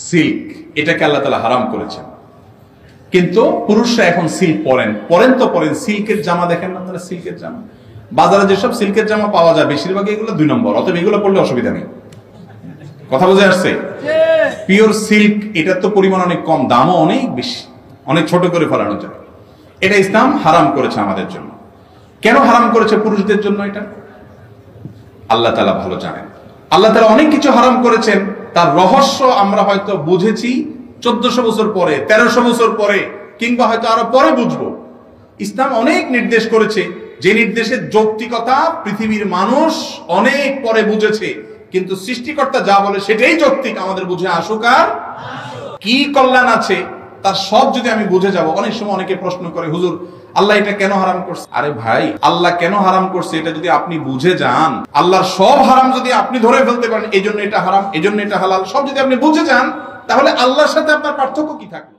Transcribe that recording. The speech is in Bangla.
সিল্ক এটাকে আল্লাহ তাআলা হারাম করেছেন, কিন্তু পুরুষরা এখন সিল্ক পরেন তো পরেন। সিল্কের জামা দেখেন না আপনারা, সিল্কের জামা বাজারে যেসব সিল্কের জামা পাওয়া যায় বেশিরভাগ এগুলো 2 নম্বর, অতএব এগুলো পড়লে অসুবিধা নেই। কথা বুঝে আসছে? পিওর সিল্ক এটা তো পরিমাণ অনেক কম, দামও অনেক বেশি, অনেক ছোট করে ফেলানো যায়। এটা ইসলাম হারাম করেছে আমাদের জন্য। কেন হারাম করেছে পুরুষদের জন্য? এটা আল্লাহ তাআলা ভালো জানেন। আল্লাহ তাআলা অনেক কিছু হারাম করেছেন, তার রহস্য আমরা হয়তো বুঝেছি 1400 বছর পরে, 1300 বছর পরে, কিংবা হয়তো আরো পরে বুঝবো। ইসলাম অনেক নির্দেশ করেছে, যে নির্দেশের যৌক্তিকতা পৃথিবীর মানুষ অনেক পরে বুঝেছে, কিন্তু সৃষ্টিকর্তা যা বলে সেটাই যৌক্তিক, আমাদের বুঝে আসুক আর কি কল্যাণ আছে তার সব যদি আমি বুঝে যাব। অনেক সময় অনেকে প্রশ্ন করে, হুজুর আল্লাহ এটা কেন হারাম করছে? আরে ভাই, আল্লাহ কেন হারাম করছে এটা যদি আপনি বুঝে যান, আল্লাহর সব হারাম যদি আপনি ধরে ফেলতে পারেন, এই জন্য এটা হারাম, এই জন্য এটা হালাল, সব যদি আপনি বুঝে যান, তাহলে আল্লাহর সাথে আপনার পার্থক্য কি থাকলো?